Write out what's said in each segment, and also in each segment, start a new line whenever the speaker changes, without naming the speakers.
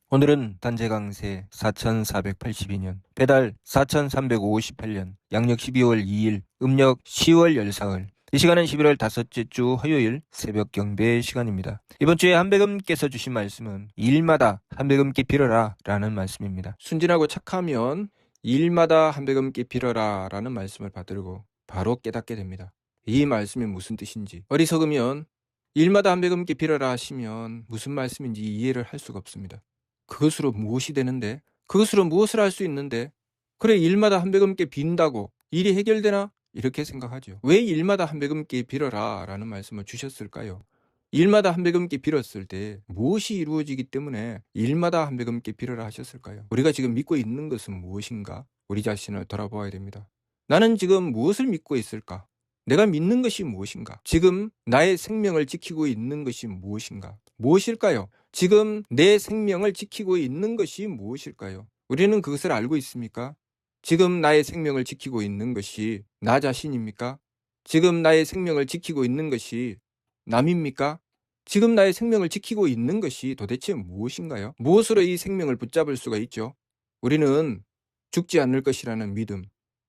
오늘은 단재강세 4482년, 배달 4358년, 양력 12월 2일, 음력 10월 14일. 이 시간은 11월 다섯째 주 화요일 새벽 경배 시간입니다. 이번 주에 한배금께서 주신 말씀은 일마다 한배금께 빌어라 라는 말씀입니다. 순진하고 착하면 일마다 한배금께 빌어라 라는 말씀을 받들고 바로 깨닫게 됩니다. 이 말씀이 무슨 뜻인지. 어리석으면 일마다 한배금께 빌어라 하시면 무슨 말씀인지 이해를 할 수가 없습니다. 그것으로 무엇이 되는데? 그것으로 무엇을 할 수 있는데? 그래, 일마다 한배금께 빈다고 일이 해결되나? 이렇게 생각하죠. 왜 일마다 한배금께 빌어라 라는 말씀을 주셨을까요? 일마다 한배금께 빌었을 때 무엇이 이루어지기 때문에 일마다 한배금께 빌어라 하셨을까요? 우리가 지금 믿고 있는 것은 무엇인가? 우리 자신을 돌아보아야 됩니다. 나는 지금 무엇을 믿고 있을까? 내가 믿는 것이 무엇인가? 지금 나의 생명을 지키고 있는 것이 무엇인가? 무엇일까요? 지금 내 생명을 지키고 있는 것이 무엇일까요? 우리는 그것을 알고 있습니까? 지금 나의 생명을 지키고 있는 것이 나 자신입니까? 지금 나의 생명을 지키고 있는 것이 남입니까? 지금 나의 생명을 지키고 있는 것이 도대체 무엇인가요? 무엇으로 이 생명을 붙잡을 수가 있죠? 우리는 죽지 않을 것이라는 믿음,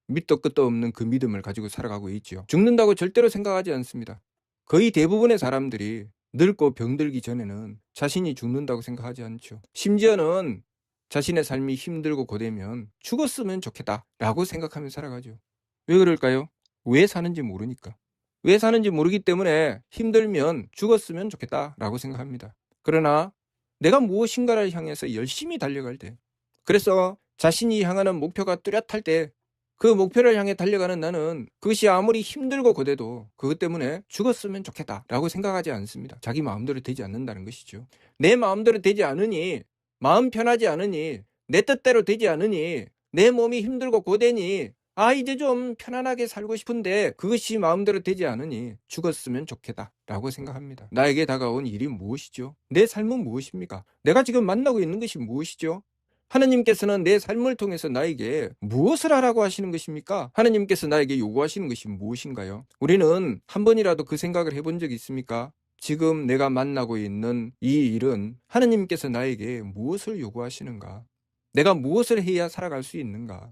밑도 끝도 없는 그 믿음을 가지고 살아가고 있죠. 죽는다고 절대로 생각하지 않습니다. 거의 대부분의 사람들이 늙고 병들기 전에는 자신이 죽는다고 생각하지 않죠. 심지어는 자신의 삶이 힘들고 고되면 죽었으면 좋겠다 라고 생각하며 살아가죠. 왜 그럴까요? 왜 사는지 모르니까. 왜 사는지 모르기 때문에 힘들면 죽었으면 좋겠다 라고 생각합니다. 그러나 내가 무엇인가를 향해서 열심히 달려갈 때, 그래서 자신이 향하는 목표가 뚜렷할 때 그 목표를 향해 달려가는 나는 그것이 아무리 힘들고 고돼도 그것 때문에 죽었으면 좋겠다 라고 생각하지 않습니다. 자기 마음대로 되지 않는다는 것이죠. 내 마음대로 되지 않으니, 마음 편하지 않으니, 내 뜻대로 되지 않으니, 내 몸이 힘들고 고되니 이제 좀 편안하게 살고 싶은데 그것이 마음대로 되지 않으니 죽었으면 좋겠다 라고 생각합니다. 나에게 다가온 일이 무엇이죠? 내 삶은 무엇입니까? 내가 지금 만나고 있는 것이 무엇이죠? 하나님께서는 내 삶을 통해서 나에게 무엇을 하라고 하시는 것입니까? 하나님께서 나에게 요구하시는 것이 무엇인가요? 우리는 한 번이라도 그 생각을 해본 적이 있습니까? 지금 내가 만나고 있는 이 일은 하나님께서 나에게 무엇을 요구하시는가? 내가 무엇을 해야 살아갈 수 있는가?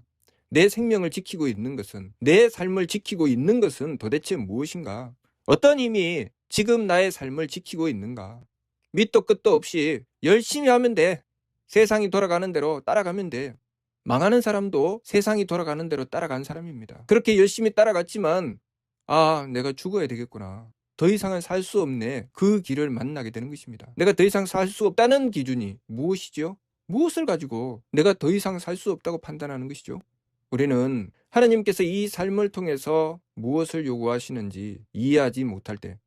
내 생명을 지키고 있는 것은, 내 삶을 지키고 있는 것은 도대체 무엇인가? 어떤 힘이 지금 나의 삶을 지키고 있는가? 밑도 끝도 없이 열심히 하면 돼. 세상이 돌아가는 대로 따라가면 돼. 망하는 사람도 세상이 돌아가는 대로 따라간 사람입니다. 그렇게 열심히 따라갔지만 내가 죽어야 되겠구나. 더 이상은 살 수 없네. 그 길을 만나게 되는 것입니다. 내가 더 이상 살 수 없다는 기준이 무엇이죠? 무엇을 가지고 내가 더 이상 살 수 없다고 판단하는 것이죠? 우리는 하나님께서 이 삶을 통해서 무엇을 요구하시는지 이해하지 못할 때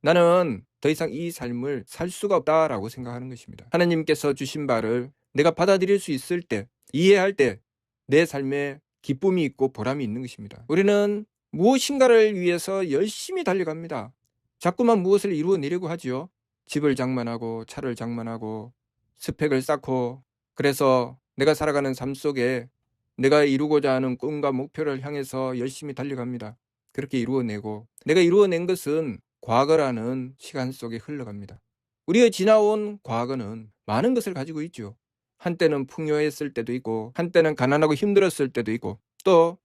나는 더 이상 이 삶을 살 수가 없다라고 생각하는 것입니다. 하나님께서 주신 바를 내가 받아들일 수 있을 때, 이해할 때 내 삶에 기쁨이 있고 보람이 있는 것입니다. 우리는 무엇인가를 위해서 열심히 달려갑니다. 자꾸만 무엇을 이루어내려고 하죠. 집을 장만하고 차를 장만하고 스펙을 쌓고, 그래서 내가 살아가는 삶 속에 내가 이루고자 하는 꿈과 목표를 향해서 열심히 달려갑니다. 그렇게 이루어내고, 내가 이루어낸 것은 과거라는 시간 속에 흘러갑니다. 우리의 지나온 과거는 많은 것을 가지고 있죠. 한때는 풍요했을 때도 있고, 한때는 가난하고 힘들었을 때도 있고, 또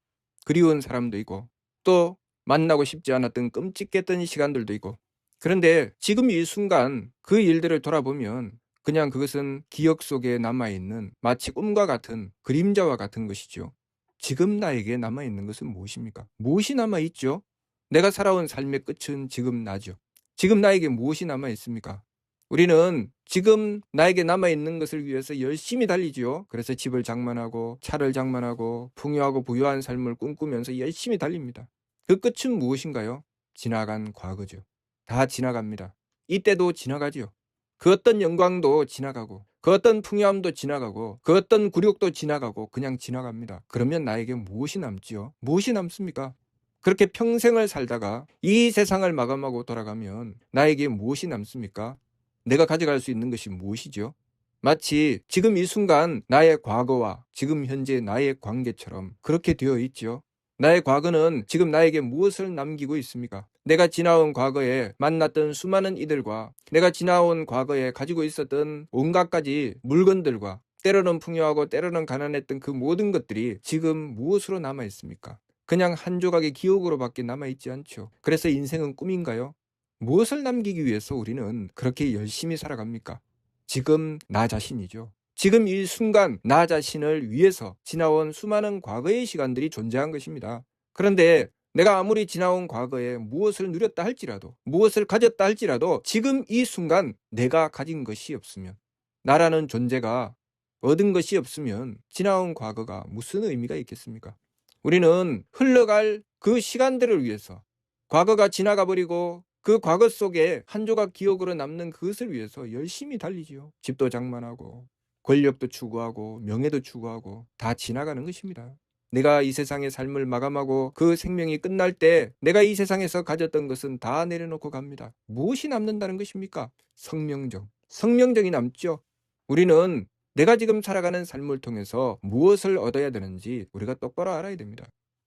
그리운 사람도 있고, 또 만나고 싶지 않았던 끔찍했던 시간들도 있고. 그런데 지금 이 순간 그 일들을 돌아보면 그냥 그것은 기억 속에 남아있는 마치 꿈과 같은 그림자와 같은 것이죠. 지금 나에게 남아있는 것은 무엇입니까? 무엇이 남아있죠? 내가 살아온 삶의 끝은 지금 나죠. 지금 나에게 무엇이 남아있습니까? 우리는 지금 나에게 남아있는 것을 위해서 열심히 달리지요. 그래서 집을 장만하고 차를 장만하고 풍요하고 부유한 삶을 꿈꾸면서 열심히 달립니다. 그 끝은 무엇인가요? 지나간 과거죠. 다 지나갑니다. 이때도 지나가지요. 그 어떤 영광도 지나가고, 그 어떤 풍요함도 지나가고, 그 어떤 굴욕도 지나가고 그냥 지나갑니다. 그러면 나에게 무엇이 남지요? 무엇이 남습니까? 그렇게 평생을 살다가 이 세상을 마감하고 돌아가면 나에게 무엇이 남습니까? 내가 가져갈 수 있는 것이 무엇이죠? 마치 지금 이 순간 나의 과거와 지금 현재 나의 관계처럼 그렇게 되어 있죠. 나의 과거는 지금 나에게 무엇을 남기고 있습니까? 내가 지나온 과거에 만났던 수많은 이들과 내가 지나온 과거에 가지고 있었던 온갖 가지 물건들과 때로는 풍요하고 때로는 가난했던 그 모든 것들이 지금 무엇으로 남아 있습니까? 그냥 한 조각의 기억으로밖에 남아 있지 않죠. 그래서 인생은 꿈인가요? 무엇을 남기기 위해서 우리는 그렇게 열심히 살아갑니까? 지금 나 자신이죠. 지금 이 순간 나 자신을 위해서 지나온 수많은 과거의 시간들이 존재한 것입니다. 그런데 내가 아무리 지나온 과거에 무엇을 누렸다 할지라도, 무엇을 가졌다 할지라도 지금 이 순간 내가 가진 것이 없으면, 나라는 존재가 얻은 것이 없으면 지나온 과거가 무슨 의미가 있겠습니까? 우리는 흘러갈 그 시간들을 위해서, 과거가 지나가 버리고 그 과거 속에 한 조각 기억으로 남는 그것을 위해서 열심히 달리지요. 집도 장만하고 권력도 추구하고 명예도 추구하고 다 지나가는 것입니다. 내가 이 세상의 삶을 마감하고 그 생명이 끝날 때 내가 이 세상에서 가졌던 것은 다 내려놓고 갑니다. 무엇이 남는다는 것입니까? 성명정. 성명정이 남죠. 우리는 내가 지금 살아가는 삶을 통해서 무엇을 얻어야 되는지 우리가 똑바로 알아야 됩니다.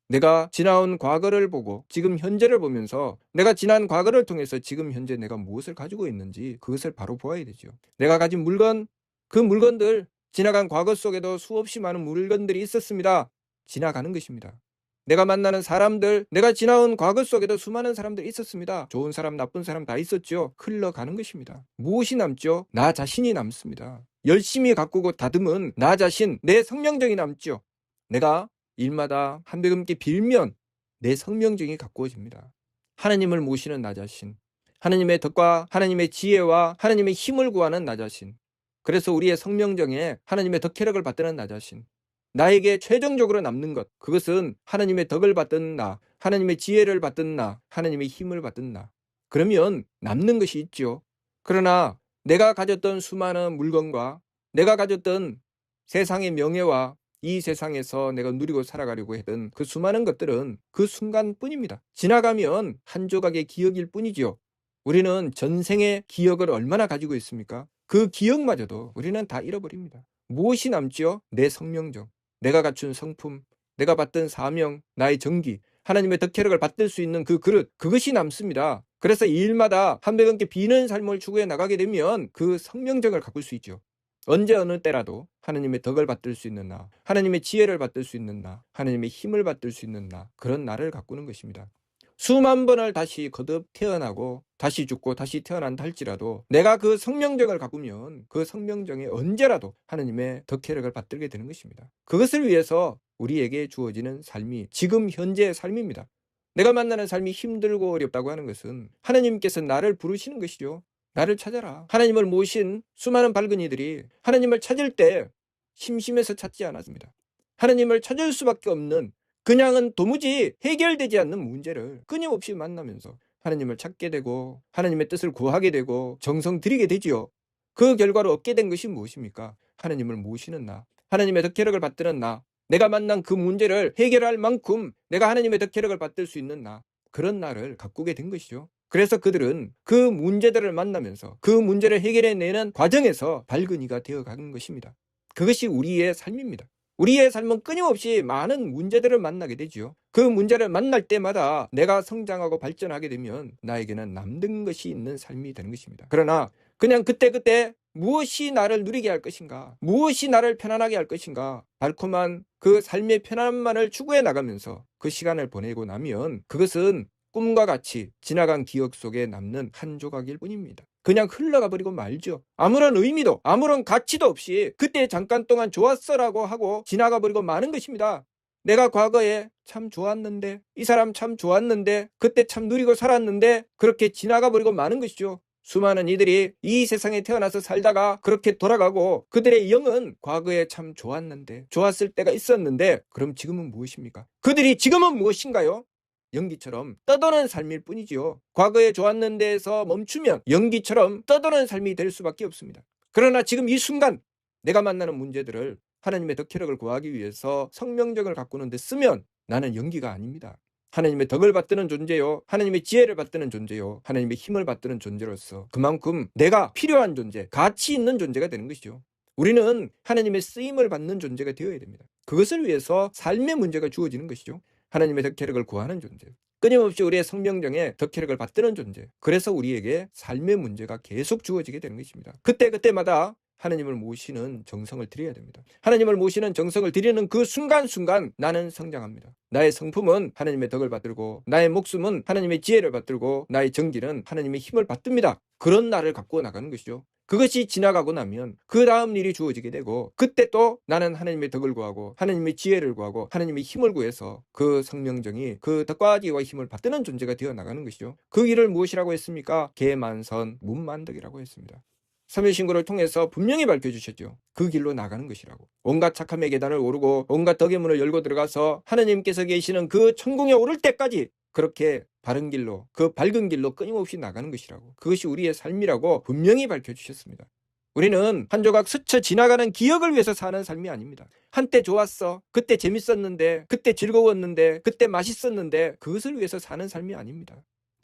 내가 지나온 과거를 보고 지금 현재를 보면서 내가 지난 과거를 통해서 지금 현재 내가 무엇을 가지고 있는지 그것을 바로 보아야 되죠. 내가 가진 물건, 그 물건들, 지나간 과거 속에도 수없이 많은 물건들이 있었습니다. 지나가는 것입니다. 내가 만나는 사람들, 내가 지나온 과거 속에도 수많은 사람들이 있었습니다. 좋은 사람, 나쁜 사람 다 있었죠. 흘러가는 것입니다. 무엇이 남죠? 나 자신이 남습니다. 열심히 가꾸고 다듬은 나 자신, 내 성명정이 남죠. 내가 일마다 한배금께 빌면 내 성명정이 가꾸어집니다. 하나님을 모시는 나 자신, 하나님의 덕과 하나님의 지혜와 하나님의 힘을 구하는 나 자신, 그래서 우리의 성명정에 하나님의 덕혜력을 받드는 나 자신, 나에게 최종적으로 남는 것, 그것은 하나님의 덕을 받든 나, 하나님의 지혜를 받든 나, 하나님의 힘을 받든 나. 그러면 남는 것이 있죠. 그러나 내가 가졌던 수많은 물건과 내가 가졌던 세상의 명예와 이 세상에서 내가 누리고 살아가려고 했던 그 수많은 것들은 그 순간뿐입니다. 지나가면 한 조각의 기억일 뿐이지요. 우리는 전생의 기억을 얼마나 가지고 있습니까? 그 기억마저도 우리는 다 잃어버립니다. 무엇이 남지요? 내 성명정, 내가 갖춘 성품, 내가 받던 사명, 나의 정기, 하나님의 덕혜력을 받을 수 있는 그 그릇, 그것이 남습니다. 그래서 일마다 한배금께 비는 삶을 추구해 나가게 되면 그 성명정을 가꿀 수 있죠. 언제 어느 때라도 하나님의 덕을 받을 수 있는 나, 하나님의 지혜를 받을 수 있는 나, 하나님의 힘을 받을 수 있는 나, 그런 나를 가꾸는 것입니다. 수만 번을 다시 거듭 태어나고 다시 죽고 다시 태어난다 할지라도 내가 그 성명정을 가꾸면 그 성명정에 언제라도 하나님의 덕혜력을 받들게 되는 것입니다. 그것을 위해서 우리에게 주어지는 삶이 지금 현재의 삶입니다. 내가 만나는 삶이 힘들고 어렵다고 하는 것은 하나님께서 나를 부르시는 것이죠. 나를 찾아라. 하나님을 모신 수많은 발근이들이 하나님을 찾을 때 심심해서 찾지 않았습니다. 하나님을 찾을 수밖에 없는, 그냥은 도무지 해결되지 않는 문제를 끊임없이 만나면서 하나님을 찾게 되고 하나님의 뜻을 구하게 되고 정성 들이게 되지요. 그 결과로 얻게 된 것이 무엇입니까? 하나님을 모시는 나, 하나님의 덕혜력을 받드는 나, 내가 만난 그 문제를 해결할 만큼 내가 하나님의 덕혜력을 받을 수 있는 나, 그런 나를 가꾸게 된 것이죠. 그래서 그들은 그 문제들을 만나면서 그 문제를 해결해내는 과정에서 발근이가 되어가는 것입니다. 그것이 우리의 삶입니다. 우리의 삶은 끊임없이 많은 문제들을 만나게 되죠. 그 문제를 만날 때마다 내가 성장하고 발전하게 되면 나에게는 남는 것이 있는 삶이 되는 것입니다. 그러나 그냥 그때그때 무엇이 나를 누리게 할 것인가, 무엇이 나를 편안하게 할 것인가, 달콤한 그 삶의 편안함만을 추구해 나가면서 그 시간을 보내고 나면 그것은 꿈과 같이 지나간 기억 속에 남는 한 조각일 뿐입니다. 그냥 흘러가 버리고 말죠. 아무런 의미도 아무런 가치도 없이 그때 잠깐 동안 좋았어라고 하고 지나가 버리고 마는 것입니다. 내가 과거에 참 좋았는데, 이 사람 참 좋았는데, 그때 참 누리고 살았는데, 그렇게 지나가 버리고 마는 것이죠. 수많은 이들이 이 세상에 태어나서 살다가 그렇게 돌아가고 그들의 영은 과거에 참 좋았는데, 좋았을 때가 있었는데, 그럼 지금은 무엇입니까? 그들이 지금은 무엇인가요? 연기처럼 떠도는 삶일 뿐이지요. 과거에 좋았는 데에서 멈추면 연기처럼 떠도는 삶이 될 수밖에 없습니다. 그러나 지금 이 순간 내가 만나는 문제들을 하나님의 덕혜력을 구하기 위해서 성명정을 가꾸는 데 쓰면 나는 연기가 아닙니다. 하나님의 덕을 받드는 존재요, 하나님의 지혜를 받드는 존재요, 하나님의 힘을 받드는 존재로서 그만큼 내가 필요한 존재, 가치 있는 존재가 되는 것이죠. 우리는 하나님의 쓰임을 받는 존재가 되어야 됩니다. 그것을 위해서 삶의 문제가 주어지는 것이죠. 하나님의 덕혜력을 구하는 존재. 끊임없이 우리의 성명정에 덕혜력을 받드는 존재. 그래서 우리에게 삶의 문제가 계속 주어지게 되는 것입니다. 그때마다 하나님을 모시는 정성을 드려야 됩니다. 하나님을 모시는 정성을 드리는 그 순간순간 나는 성장합니다. 나의 성품은 하나님의 덕을 받들고, 나의 목숨은 하나님의 지혜를 받들고, 나의 정기는 하나님의 힘을 받듭니다. 그런 나를 갖고 나가는 것이죠. 그것이 지나가고 나면 그 다음 일이 주어지게 되고, 그때 또 나는 하나님의 덕을 구하고 하나님의 지혜를 구하고 하나님의 힘을 구해서 그 성명정이 그 덕과 지혜와 힘을 받드는 존재가 되어 나가는 것이죠. 그 길을 무엇이라고 했습니까? 계만선 문만덕이라고 했습니다. 사면신고를 통해서 분명히 밝혀주셨죠. 그 길로 나가는 것이라고. 온갖 착함의 계단을 오르고 온갖 덕의 문을 열고 들어가서 하나님께서 계시는 그 천궁에 오를 때까지 그렇게 바른 길로, 그 밝은 길로 끊임없이 나가는 것이라고. 그것이 우리의 삶이라고 분명히 밝혀주셨습니다. 우리는 한 조각 스쳐 지나가는 기억을 위해서 사는 삶이 아닙니다. 한때 좋았어, 그때 재밌었는데, 그때 즐거웠는데, 그때 맛있었는데, 그것을 위해서 사는 삶이 아닙니다.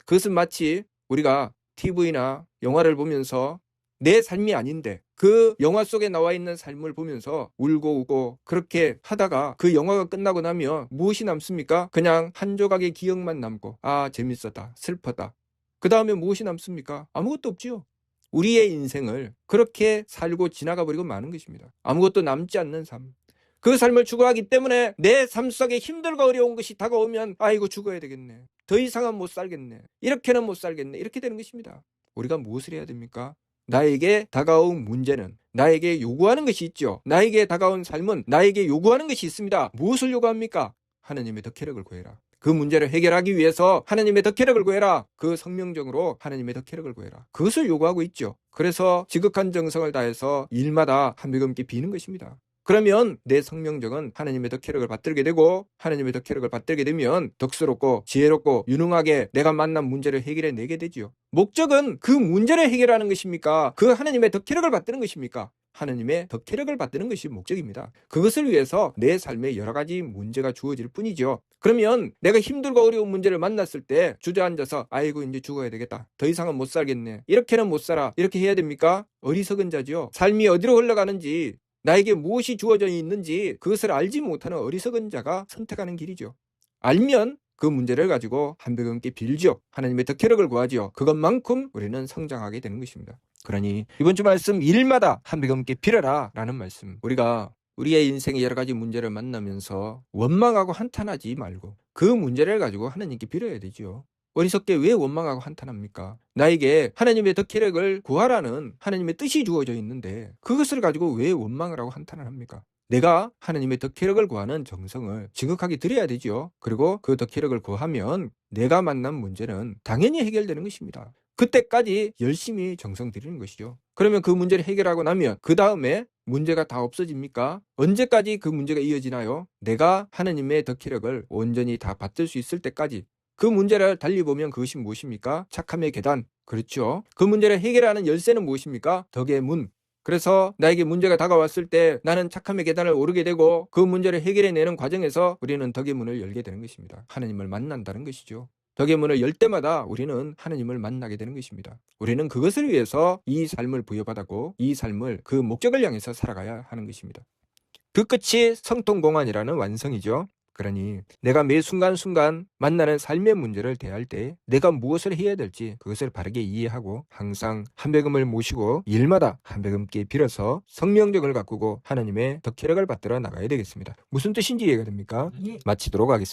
그것은 마치 우리가 TV나 영화를 보면서 내 삶이 아닌데 그 영화 속에 나와 있는 삶을 보면서 울고 우고 그렇게 하다가 그 영화가 끝나고 나면 무엇이 남습니까? 그냥 한 조각의 기억만 남고, 아 재밌었다, 슬퍼다. 그 다음에 무엇이 남습니까? 아무것도 없지요. 우리의 인생을 그렇게 살고 지나가 버리고 마는 것입니다. 아무것도 남지 않는 삶. 그 삶을 추구하기 때문에 내 삶 속에 힘들고 어려운 것이 다가오면 아이고 죽어야 되겠네, 더 이상은 못 살겠네, 이렇게는 못 살겠네, 이렇게 되는 것입니다. 우리가 무엇을 해야 됩니까? 나에게 다가온 문제는 나에게 요구하는 것이 있죠. 나에게 다가온 삶은 나에게 요구하는 것이 있습니다. 무엇을 요구합니까? 하나님의 덕혜력을 구해라. 그 문제를 해결하기 위해서 하나님의 덕혜력을 구해라. 그 성명정으로 하나님의 덕혜력을 구해라. 그것을 요구하고 있죠. 그래서 지극한 정성을 다해서 일마다 한비금께 비는 것입니다. 그러면 내 성명정은 하나님의 덕혜력을 받들게 되고, 하나님의 덕혜력을 받들게 되면 덕스럽고 지혜롭고 유능하게 내가 만난 문제를 해결해 내게 되지요. 목적은 그 문제를 해결하는 것입니까? 그 하나님의 덕혜력을 받드는 것입니까? 하나님의 덕혜력을 받드는 것이 목적입니다. 그것을 위해서 내 삶에 여러 가지 문제가 주어질 뿐이죠. 그러면 내가 힘들고 어려운 문제를 만났을 때 주저앉아서 아이고 이제 죽어야 되겠다, 더 이상은 못 살겠네, 이렇게는 못 살아, 이렇게 해야 됩니까? 어리석은 자죠. 삶이 어디로 흘러가는지, 나에게 무엇이 주어져 있는지 그것을 알지 못하는 어리석은 자가 선택하는 길이죠. 알면 그 문제를 가지고 한비금께 빌죠. 하나님의 덕혜력을 구하죠. 그것만큼 우리는 성장하게 되는 것입니다. 그러니 이번 주 말씀 일마다 한비금께 빌어라 라는 말씀, 우리가 우리의 인생의 여러 가지 문제를 만나면서 원망하고 한탄하지 말고 그 문제를 가지고 하나님께 빌어야 되죠. 어리석게 왜 원망하고 한탄합니까? 나에게 하나님의 덕혜력을 구하라는 하나님의 뜻이 주어져 있는데 그것을 가지고 왜 원망을 하고 한탄을 합니까? 내가 하나님의 덕혜력을 구하는 정성을 지극하게 드려야 되죠. 그리고 그 덕혜력을 구하면 내가 만난 문제는 당연히 해결되는 것입니다. 그때까지 열심히 정성 드리는 것이죠. 그러면 그 문제를 해결하고 나면 그 다음에 문제가 다 없어집니까? 언제까지 그 문제가 이어지나요? 내가 하나님의 덕혜력을 온전히 다 받들 수 있을 때까지. 그 문제를 달리 보면 그것이 무엇입니까? 착함의 계단. 그렇죠. 그 문제를 해결하는 열쇠는 무엇입니까? 덕의 문. 그래서 나에게 문제가 다가왔을 때 나는 착함의 계단을 오르게 되고 그 문제를 해결해내는 과정에서 우리는 덕의 문을 열게 되는 것입니다. 하나님을 만난다는 것이죠. 덕의 문을 열 때마다 우리는 하나님을 만나게 되는 것입니다. 우리는 그것을 위해서 이 삶을 부여받았고 이 삶을 그 목적을 향해서 살아가야 하는 것입니다. 그 끝이 성통공안이라는 완성이죠. 그러니 내가 매 순간순간 만나는 삶의 문제를 대할 때 내가 무엇을 해야 될지 그것을 바르게 이해하고 항상 한배금을 모시고 일마다 한배금께 빌어서 성명정을 가꾸고 하나님의 덕혜력을 받들어 나가야 되겠습니다. 무슨 뜻인지 이해가 됩니까? 마치도록 하겠습니다.